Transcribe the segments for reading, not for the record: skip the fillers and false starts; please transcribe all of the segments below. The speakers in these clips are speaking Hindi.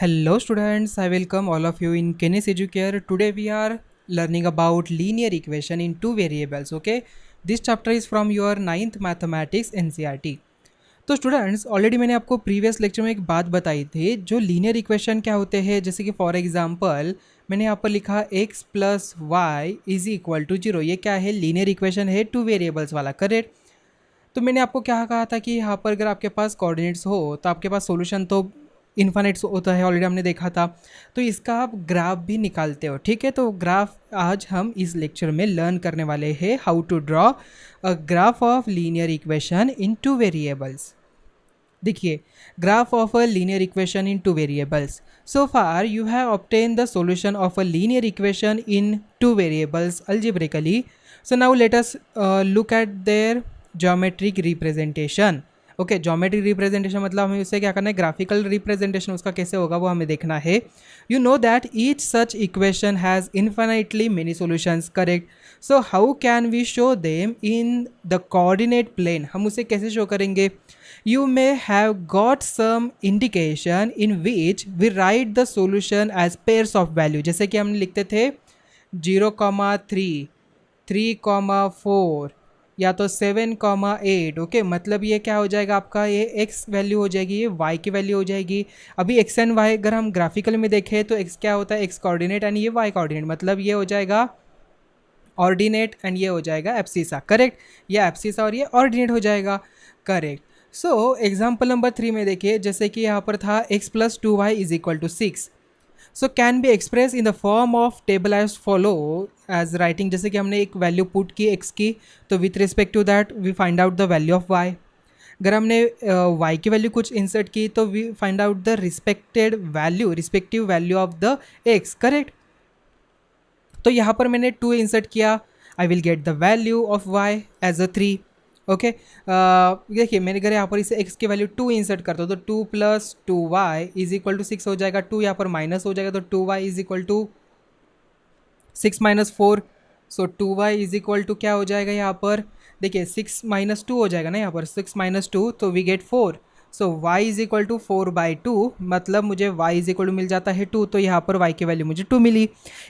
Hello students, I welcome all of you in Kenis Educare. Today we are learning about linear equation in two variables. Okay, this chapter is from your ninth mathematics NCERT. तो स्टूडेंट्स ऑलरेडी मैंने आपको प्रीवियस लेक्चर में एक बात बताई थी जो लीनियर इक्वेशन क्या होते हैं। जैसे कि फॉर एग्जांपल मैंने यहाँ पर लिखा x plus y is equal to zero. ये क्या है? लीनियर इक्वेशन है टू वेरिएबल्स वाला, करेक्ट। तो मैंने आपको क्या कहा था कि यहाँ पर अगर आपके पास कोऑर्डिनेट्स हो तो आपके पास सॉल्यूशन तो इन्फिनिट्स होता है, ऑलरेडी हमने देखा था। तो इसका आप ग्राफ भी निकालते हो, ठीक है। तो ग्राफ आज हम इस लेक्चर में लर्न करने वाले हैं, how to draw a graph of linear equation in two variables. देखिए, graph of a linear equation in two variables. So far you have obtain the solution of a linear equation in two variables algebraically. So now let us look at their geometric representation. Okay, geometric representation मतलब हमें उससे क्या करना है, ग्राफिकल रिप्रेजेंटेशन उसका कैसे होगा वो हमें देखना है। You know that each such equation has infinitely many solutions, correct. So how can we show them in the coordinate plane? हम उसे कैसे शो करेंगे? You may have got some indication in which we write the solution as pairs of value. जैसे कि हमने लिखते थे 0,3, 3,4 या तो 7,8। ओके, मतलब ये क्या हो जाएगा आपका, ये x वैल्यू हो जाएगी, ये y की वैल्यू हो जाएगी। अभी x एंड y अगर हम ग्राफिकल में देखें तो x क्या होता है, x कोऑर्डिनेट एंड ये y कोऑर्डिनेट, मतलब ये हो जाएगा ऑर्डिनेट एंड ये हो जाएगा एब्सिसा, करेक्ट। ये एब्सिसा और ये ऑर्डिनेट हो जाएगा, करेक्ट। सो एग्जाम्पल नंबर 3 में देखिए, जैसे कि यहाँ पर था x plus 2y is equal to 6। So can be express in the form of table as follow as writing. जैसे कि हमने एक वैल्यू पुट की x की, तो with respect to that we find out the value of y। अगर हमने y की वैल्यू कुछ इंसर्ट की तो we find out the respective value of the x, correct. तो यहाँ पर मैंने 2 इंसर्ट किया, I will get the value of y as a 3। Okay, देखिए मैंने अगर यहाँ पर इसे x की वैल्यू 2 इंसर्ट करता हूँ तो 2 plus 2y is equal to 6 हो जाएगा। 2 यहाँ पर माइनस हो जाएगा तो 2y is equal to 6 minus 4। So 2y is equal to क्या हो जाएगा यहाँ पर, देखिए 6 माइनस 2 हो जाएगा ना, यहाँ पर 6 माइनस 2 तो we get 4। So y is equal to 4/2, मतलब मुझे y इज इक्वल टू मिल जाता है 2, तो यहाँ पर y की वैल्यू मुझे 2 मिली।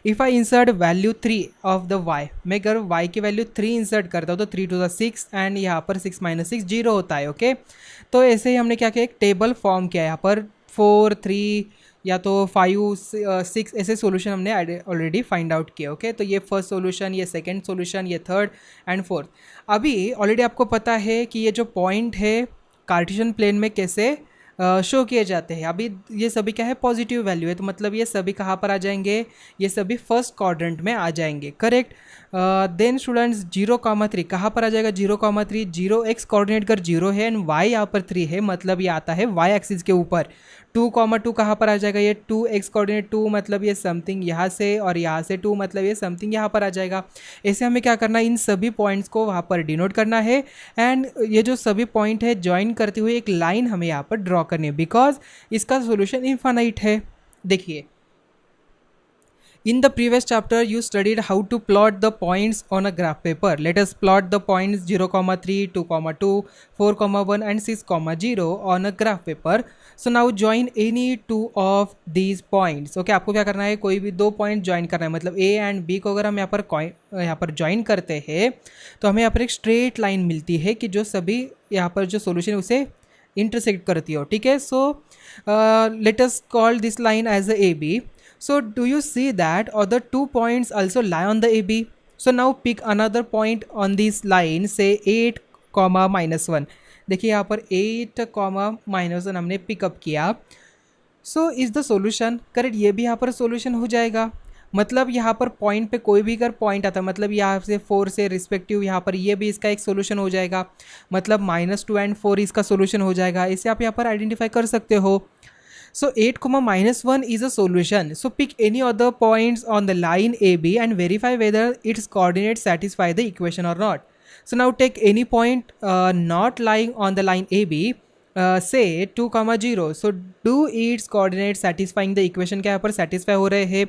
If I insert value 3 of the y, मैं अगर y की वैल्यू 3 इंसर्ट करता हूँ तो 3 टू द 6 एंड यहाँ पर 6 माइनस 6 जीरो होता है। ओके, तो ऐसे ही हमने क्या किया, एक टेबल फॉर्म किया, यहाँ पर 4, 3 या तो 5, 6 ऐसे सॉल्यूशन हमने ऑलरेडी फाइंड आउट किए। ओके, तो ये फर्स्ट सॉल्यूशन, ये सेकंड सॉल्यूशन, ये थर्ड एंड फोर्थ। अभी ऑलरेडी आपको पता है कि ये जो पॉइंट है कार्टेशियन प्लेन में कैसे शो किए जाते हैं। अभी ये सभी क्या है, पॉजिटिव वैल्यू है, तो मतलब ये सभी कहाँ पर आ जाएंगे, ये सभी फर्स्ट क्वाड्रेंट में आ जाएंगे, करेक्ट। देन स्टूडेंट्स 0,3 कहाँ पर आ जाएगा, 0,3 जीरो एक्स कोऑर्डिनेट कर 0 है एंड y यहाँ पर 3 है, मतलब ये आता है y एक्सिस के ऊपर। 2,2 कहाँ पर आ जाएगा, ये 2x कोऑर्डिनेट 2, मतलब ये समथिंग यहाँ से, और यहाँ से 2 मतलब ये समथिंग यहाँ पर आ जाएगा। ऐसे हमें क्या करना है, इन सभी पॉइंट्स को वहाँ पर डिनोट करना है एंड ये जो सभी पॉइंट है ज्वाइन करते हुए एक लाइन हमें यहाँ पर ड्रॉ करनी है, बिकॉज इसका सोल्यूशन इनफाइनाइट है। देखिए, in the previous chapter you studied how to plot the points on a graph paper. Let us plot the points 0,3, 2,2, 4,1 and 6,0 on a graph paper. So now join any two of these points. Okay, आपको क्या करना है, कोई भी दो पॉइंट ज्वाइन करना है, मतलब A एंड B को अगर हम यहाँ पर ज्वाइन करते हैं तो हमें यहाँ पर एक स्ट्रेट लाइन मिलती है कि जो सभी यहाँ पर जो सोल्यूशन उसे इंटरसेक्ट करती हो, ठीक है। So let us call this line as a AB. So do you see that other 2 points also lie on the AB? So now pick another point on this line, say 8, -1. देखिए यहाँ पर 8, -1 हमने पिकअप किया। So is the solution correct, ये भी यहाँ पर सोल्यूशन हो जाएगा। मतलब यहाँ पर पॉइंट पे कोई भी अगर पॉइंट आता है, मतलब यहाँ से 4 से रिस्पेक्टिव यहाँ पर ये भी इसका एक सोल्यूशन हो जाएगा, मतलब -2 एंड 4 इसका सोल्यूशन हो जाएगा। इसे आप यहाँ पर आइडेंटिफाई कर सकते हो। So 8, -1 is a solution. So pick any other points on the line AB and verify whether its coordinates satisfy the equation or not. So now take any point not lying on the line AB, say 2,0. So do its coordinates satisfying the equation, क्या यहाँ पर satisfy हो रहे हैं,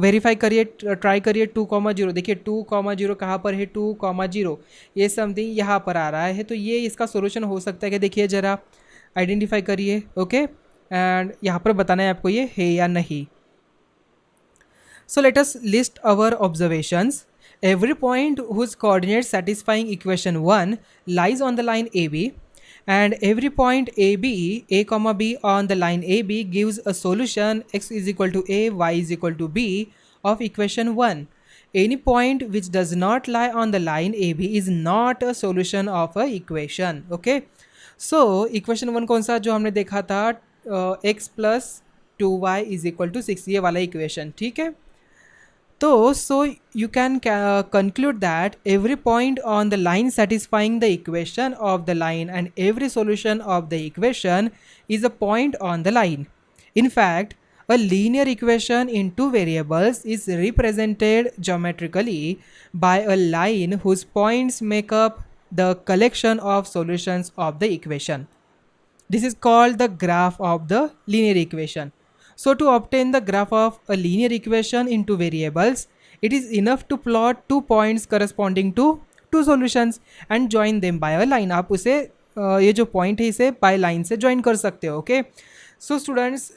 verify करिए, try करिए 2,0। देखिए 2,0 कहाँ पर है, 2,0 ये समथिंग यहाँ पर आ रहा है, तो ये इसका सोल्यूशन हो सकता है कि देखिए ज़रा आइडेंटिफाई करिए। ओके, एंड यहाँ पर बताना है आपको ये है या नहीं. So let us list our observations. Every point whose coordinates satisfying equation 1 lies on the line AB, and every point AB, A comma B on the line AB gives a solution x is equal to A, y is equal to B of equation 1. Any point which does not lie on the line AB is not a solution of a equation. Okay. So equation 1 कौन सा जो हमने देखा था, x plus 2y is equal to 6, ये वाला equation. ठीक है. So you can conclude that every point on the line satisfying the equation of the line and every solution of the equation is a point on the line. In fact, a linear equation in two variables is represented geometrically by a line whose points make up the collection of solutions of the equation. This is called the graph of the linear equation. So to obtain the graph of a linear equation in two variables, it is enough to plot 2 points corresponding to two solutions and join them by a line. आप उसे ये जो point है इसे by line से join कर सकते हो. Okay. So students,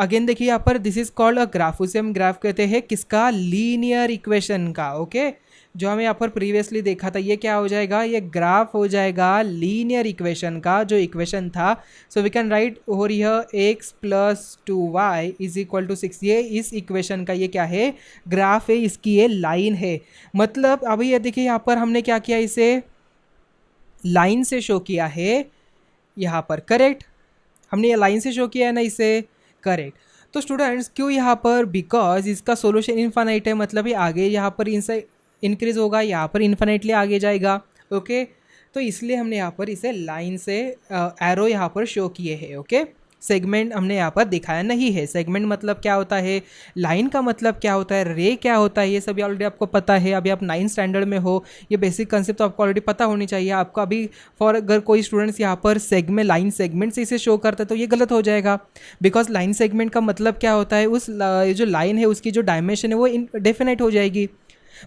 again देखिए यहाँ पर this is called a graph. उसे हम graph कहते हैं किसका, linear equation का. Okay. जो हमें यहाँ पर प्रीवियसली देखा था, ये क्या हो जाएगा, ये ग्राफ हो जाएगा लीनियर इक्वेशन का जो इक्वेशन था. So we can write over here x plus 2y is equal to 6. ये इस इक्वेशन का ये क्या है, ग्राफ है, इसकी ये लाइन है. मतलब अभी ये देखिए यहाँ पर हमने क्या किया, इसे लाइन से शो किया है यहाँ पर. करेक्ट, हमने ये लाइन से शो किया है ना इसे. करेक्ट. तो स्टूडेंट्स क्यों यहाँ पर, बिकॉज इसका सोल्यूशन इनफाइनाइट है, मतलब ये आगे यहाँ पर इनसे इंक्रीज होगा, यहाँ पर इन्फिनिटली आगे जाएगा. ओके. तो इसलिए हमने यहाँ पर इसे लाइन से एरो यहाँ पर शो किए हैं. ओके. सेगमेंट हमने यहाँ पर दिखाया नहीं है. सेगमेंट मतलब क्या होता है, लाइन का मतलब क्या होता है, रे क्या होता है, ये सभी ऑलरेडी आपको पता है. अभी आप 9th स्टैंडर्ड में हो, ये बेसिक कंसेप्ट तो आपको ऑलरेडी पता होनी चाहिए. आपको अभी फॉर अगर कोई स्टूडेंट्स यहाँ पर लाइन सेगमेंट से इसे शो करता है तो ये गलत हो जाएगा. बिकॉज लाइन सेगमेंट का मतलब क्या होता है, उस जो लाइन है उसकी जो डायमेंशन है वो डेफिनेट हो जाएगी.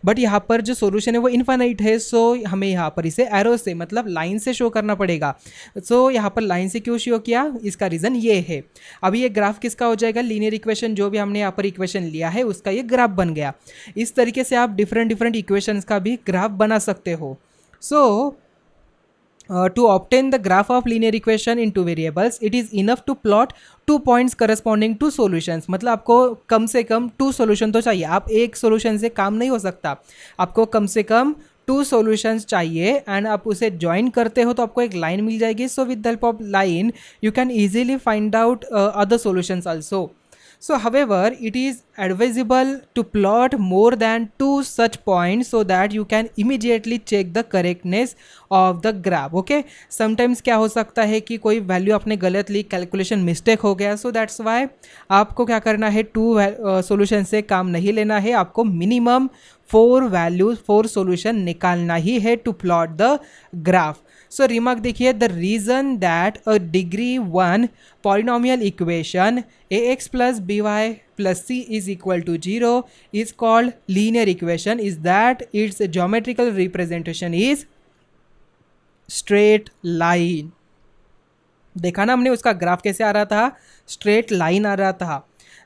बट यहाँ पर जो सॉल्यूशन है वो इनफाइनाइट है. सो हमें यहाँ पर इसे एरो से मतलब लाइन से शो करना पड़ेगा. सो यहाँ पर लाइन से क्यों शो किया, इसका रीज़न ये है. अभी ये ग्राफ किसका हो जाएगा, लीनियर इक्वेशन जो भी हमने यहाँ पर इक्वेशन लिया है उसका ये ग्राफ बन गया. इस तरीके से आप डिफरेंट इक्वेशंस का भी ग्राफ बना सकते हो. सो to obtain the graph of linear equation in two variables, it is enough to plot 2 points corresponding to solutions. मतलब आपको कम से कम 2 solution तो चाहिए. आप एक solution से काम नहीं हो सकता, आपको कम से कम 2 solutions चाहिए. एंड आप उसे ज्वाइन करते हो तो आपको एक लाइन मिल जाएगी. So with the help of line you can easily find out other solutions also. So however, it is advisable to plot more than 2 such points so that you can immediately check the correctness of the graph. Okay. Sometimes क्या हो सकता है कि कोई वैल्यू आपने गलत ली, कैलकुलेशन मिस्टेक हो गया. सो दैट्स वाई आपको क्या करना है, 2 सॉल्यूशन से काम नहीं लेना है. आपको मिनिमम 4 वैल्यूज 4 सॉल्यूशन निकालना ही है to plot the graph. So remark देखिए, the reason that a degree 1 polynomial equation ax plus by plus c is equal to 0 is called linear equation is that its geometrical representation is straight line. देखा ना हमने उसका ग्राफ कैसे आ रहा था, स्ट्रेट लाइन आ रहा था.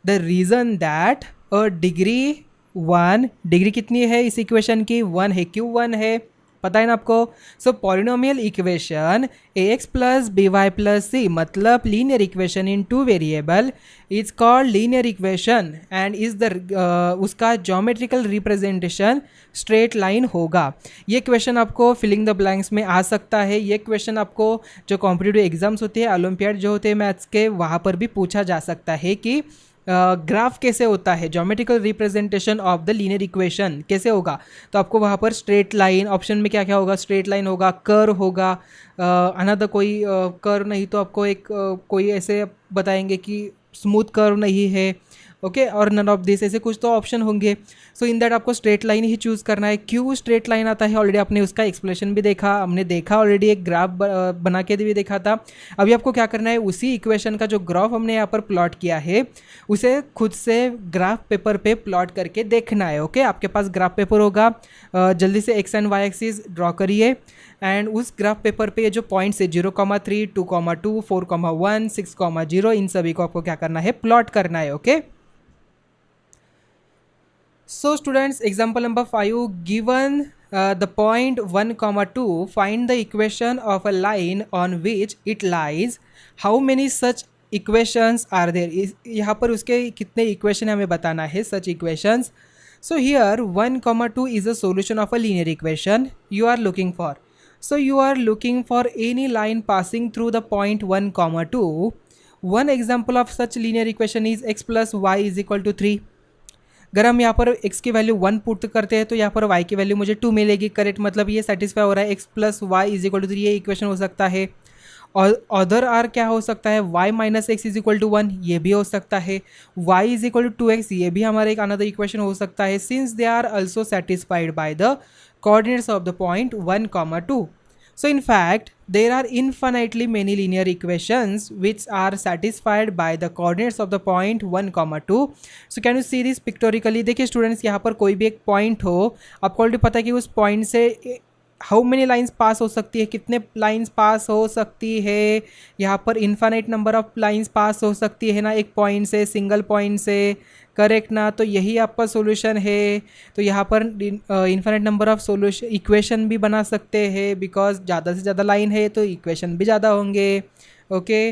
The reason that a degree 1, degree कितनी है इस इक्वेशन की, 1 है. क्यों 1 है पता है ना आपको. So polynomial equation ax plus by plus c मतलब linear equation in 2 variable is called linear equation and is the उसका ज्योमेट्रिकल रिप्रेजेंटेशन स्ट्रेट लाइन होगा. ये क्वेश्चन आपको फिलिंग द ब्लैंक्स में आ सकता है. ये क्वेश्चन आपको जो कॉम्पिटिटिव एग्जाम्स होते हैं, ओलंपियाड जो होते हैं मैथ्स के, वहाँ पर भी पूछा जा सकता है कि ग्राफ कैसे होता है, geometrical representation of the linear equation कैसे होगा. तो आपको वहाँ पर स्ट्रेट लाइन ऑप्शन में क्या क्या होगा, स्ट्रेट लाइन होगा, कर्व होगा, अनदर कोई कर्व नहीं तो आपको एक कोई ऐसे बताएंगे कि स्मूथ कर्व नहीं है. ओके, और नन ऑफ दिस, ऐसे कुछ तो ऑप्शन होंगे। सो इन दैट आपको स्ट्रेट लाइन ही चूज़ करना है। क्यों स्ट्रेट लाइन आता है, ऑलरेडी आपने उसका एक्सप्लेनेशन भी देखा, हमने देखा ऑलरेडी, एक ग्राफ बना के भी देखा था। अभी आपको क्या करना है, उसी इक्वेशन का जो ग्राफ हमने यहाँ पर प्लॉट किया है उसे खुद से ग्राफ पेपर पे प्लॉट करके देखना है। ओके, आपके पास ग्राफ पेपर होगा, जल्दी से x and y axis draw करिए एंड उस ग्राफ पेपर पे ये जो पॉइंट्स है 0,3, 2,2, 4,1, 6,0, इन सभी को आपको क्या करना है, प्लॉट करना है। Okay, so students, example number 5, given the point 1,2, find the equation of a line on which it lies, how many such equations are there? यहाँ पर उसके कितने इक्वेशन हमें बताना है, such equations. So here 1,2 is a solution of a linear equation you are looking for. So you are looking for any line passing through the point 1,2. One example of such linear equation is x plus y is equal to 3. अगर हम यहाँ पर x की वैल्यू 1 पुट करते हैं तो यहाँ पर y की वैल्यू मुझे 2 मिलेगी। करेक्ट, मतलब ये सेटिस्फाई हो रहा है, x plus y is equal to 3, ये इक्वेशन हो सकता है। और अदर आर क्या हो सकता है, y minus x is equal to 1, ये भी हो सकता है। y is equal to 2x, ये भी हमारा एक अनदर इक्वेशन हो सकता है, since they are also satisfied by the coordinates of the point 1,2. So in fact, there are infinitely many linear equations which are satisfied by the coordinates of the point 1,2. So can you see this pictorially? देखिए स्टूडेंट्स, यहाँ पर कोई भी एक पॉइंट हो, आपको ऑलरेडी पता है कि उस पॉइंट से हाउ मेनी लाइन्स पास हो सकती है, कितने लाइन्स पास हो सकती है, यहाँ पर infinite number of lines pass हो सकती है ना, एक पॉइंट से, सिंगल पॉइंट से। करेक्ट ना, तो यही आपका सॉल्यूशन है। तो यहाँ पर infinite number of solution equation भी बना सकते हैं, बिकॉज ज़्यादा से ज़्यादा लाइन है तो इक्वेशन भी ज़्यादा होंगे। Okay,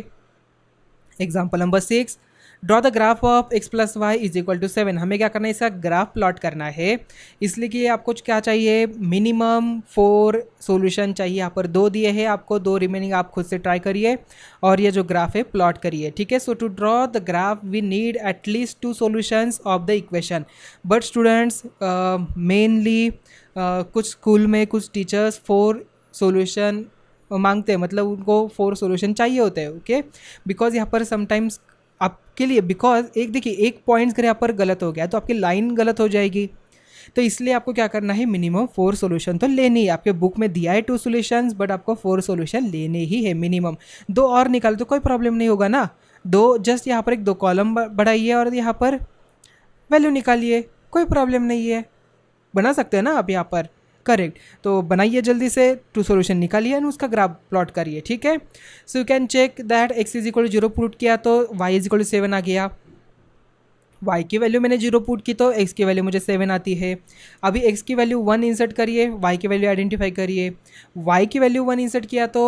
example number 6, draw the graph of x plus y is equal to 7. हमें क्या करना है, इसका ग्राफ प्लॉट करना है। इसलिए कि आपको क्या चाहिए, मिनिमम 4 सॉल्यूशन चाहिए। यहाँ पर 2 दिए हैं आपको, 2 रिमेनिंग आप खुद से ट्राई करिए और ये जो ग्राफ है प्लॉट करिए। ठीक है, so to draw the graph we need at least 2 solutions of the equation. But students, mainly कुछ स्कूल में कुछ टीचर्स 4 सॉल्यूशन मांगते हैं, मतलब उनको 4 सॉल्यूशन चाहिए होते हैं। ओके, बिकॉज यहाँ पर समटाइम्स आपके लिए, बिकॉज एक देखिए, एक पॉइंट्स अगर यहाँ पर गलत हो गया तो आपकी लाइन गलत हो जाएगी। तो इसलिए आपको क्या करना है, मिनिमम 4 सॉल्यूशन तो लेनी है। आपके बुक में दिया है 2 सॉल्यूशंस, बट आपको 4 सॉल्यूशन लेने ही है मिनिमम। 2 और निकाल तो कोई प्रॉब्लम नहीं होगा ना, 2 जस्ट यहाँ पर एक 2 कॉलम बढ़ाइए और यहाँ पर वैल्यू निकालिए, कोई प्रॉब्लम नहीं है, बना सकते हैं ना आप यहाँ पर। करेक्ट, तो बनाइए जल्दी से, 2 सॉल्यूशन निकालिए और उसका ग्राफ प्लॉट करिए। ठीक है, so you can check that x is equal to 0 put किया तो y इज इक्वल टू 7 आ गया। y की वैल्यू मैंने 0 पुट की तो x की वैल्यू मुझे 7 आती है। अभी x की वैल्यू 1 इंसर्ट करिए, y की वैल्यू आइडेंटिफाई करिए। y की वैल्यू 1 इंसर्ट किया तो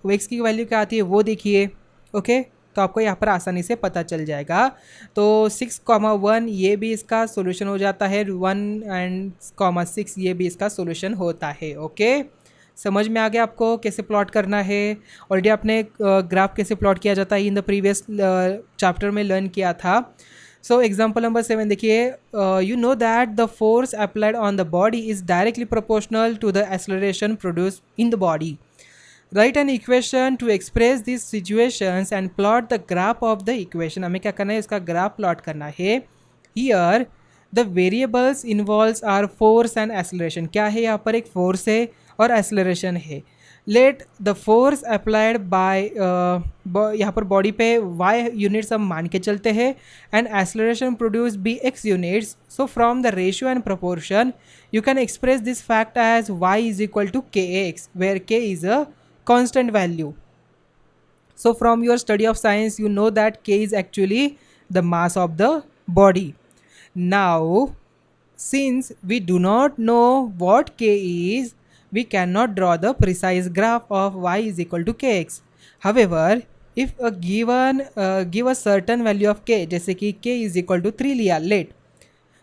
x की वैल्यू क्या आती है वो देखिए। ओके, तो आपको यहाँ पर आसानी से पता चल जाएगा। तो 6,1 ये भी इसका सॉल्यूशन हो जाता है, 1 एंड 6 ये भी इसका सॉल्यूशन होता है। ओके, समझ में आ गया आपको कैसे प्लॉट करना है। ऑलरेडी आपने ग्राफ कैसे प्लॉट किया जाता है इन द प्रीवियस चैप्टर में लर्न किया था। सो एग्जाम्पल नंबर 7 देखिए, you know that the force applied on the body is directly proportional to the acceleration produce in the body. Write an equation to express these situations and plot the graph of the equation. हमें क्या करना है, इसका ग्राफ प्लॉट करना है। Here the variables involves are force and acceleration. क्या है यहाँ पर, एक फोर्स है और एक्सेलरेशन है। Let the force applied by यहाँ पर बॉडी पे y यूनिट्स हम मान के चलते हैं and acceleration produced by x units. So from the ratio and proportion you can express this fact as y is equal to kx, where k is a constant value. So from your study of science you know that k is actually the mass of the body. Now since we do not know what k is, we cannot draw the precise graph of y is equal to kx. However, if a given give a certain value of k, जैसे कि k is equal to 3 लिया late,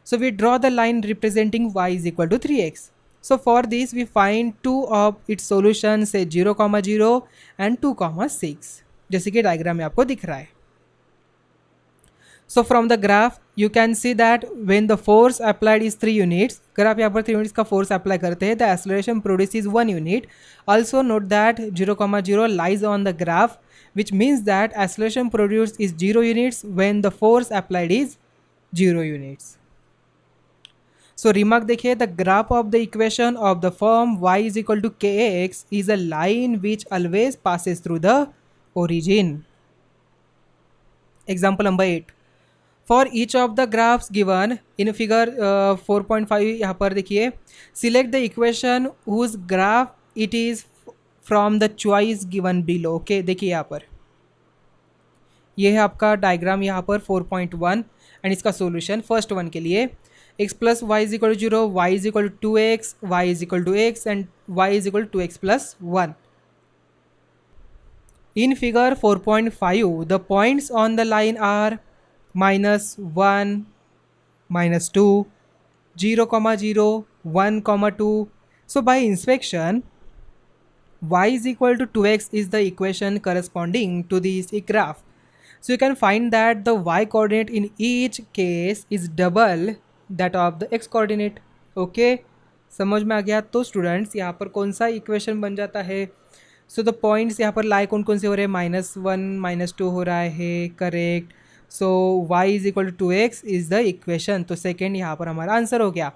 so we draw the line representing y is equal to 3x. So for this we find 2 of its solutions, say 0,0 and 2,6, जैसे कि डायग्राम में आपको दिख रहा है। So from the graph you can see that when the force applied is 3 units, अगर आप यहाँ पर 3 units का force apply करते हैं, the acceleration produced is 1 unit. Also note that 0,0 lies on the graph, which means that acceleration produced is 0 units when the force applied is 0 units. So remark देखिए, the graph of the equation of the form y is equal to k x is a line which always passes through the origin. Example number 8, for each of the graphs given in figure 4.5 यहाँ पर देखिए, select the equation whose graph it is from the choice given below. Okay, देखिए यहाँ पर ये है आपका डायग्राम यहाँ पर 4.1 एंड इसका सॉल्यूशन फर्स्ट वन के लिए, x plus y is equal to 0, y is equal to 2x, y is equal to x and y is equal to 2x plus 1। In figure 4.5, the points on the line are -1, -2, 0, 0, 1, 2. So by inspection, y is equal to 2x is the equation corresponding to this graph. So you can find that the y coordinate in each case is double that of the x coordinate. Okay, समझ में आ गया? तो स्टूडेंट्स यहाँ पर कौन सा इक्वेशन बन जाता है? सो द पॉइंट्स यहाँ पर लाइक कौन कौन से हो रहे हैं? -1, -2 हो रहा है, correct. So y is equal to 2x is the equation. तो सेकेंड यहाँ पर हमारा आंसर हो गया।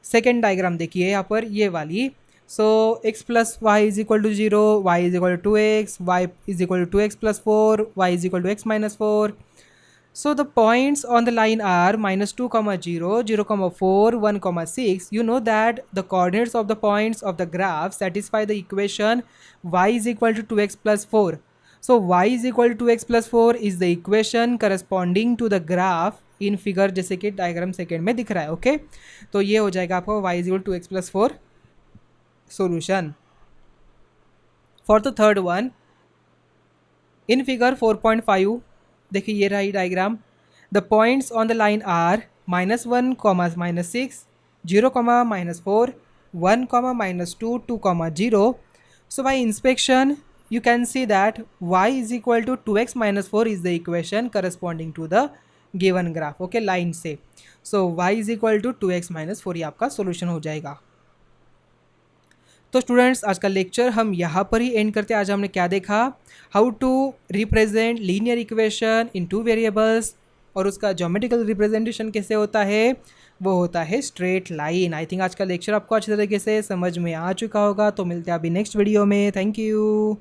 सेकेंड डायग्राम देखिए यहाँ पर ये वाली। So x plus y is equal to 0, y is equal to 2x, y is equal to 2x plus 4, y is equal to x minus 4। So the points on the line are -2, 0, 0, 4, 1, 6. You know that the coordinates of the points of the graph satisfy the equation y is equal to 2x plus 4. So y is equal to 2x plus 4 is the equation corresponding to the graph in figure, जैसे कि डायग्राम सेकेंड में दिख रहा है। ओके, तो ये हो जाएगा आपको y is equal to 2x plus 4 solution. For the third one, in figure 4.5, देखिए ये रहा diagram. The points on the line are -1, -6, 0, -4, 1, -2, 2, 0. So by inspection you can see that y is equal to 2x minus 4 is the equation corresponding to the given graph. Okay, line से। सो y is equal to 2x minus 4 ये आपका सोल्यूशन हो जाएगा। तो स्टूडेंट्स आज का लेक्चर हम यहाँ पर ही एंड करते हैं। आज हमने क्या देखा? How to represent linear equation in 2 variables, और उसका ज्योमेट्रिकल रिप्रेजेंटेशन कैसे होता है? वो होता है स्ट्रेट लाइन। आई थिंक आज का लेक्चर आपको अच्छी तरीके से समझ में आ चुका होगा। तो मिलते हैं अभी नेक्स्ट वीडियो में। Thank you.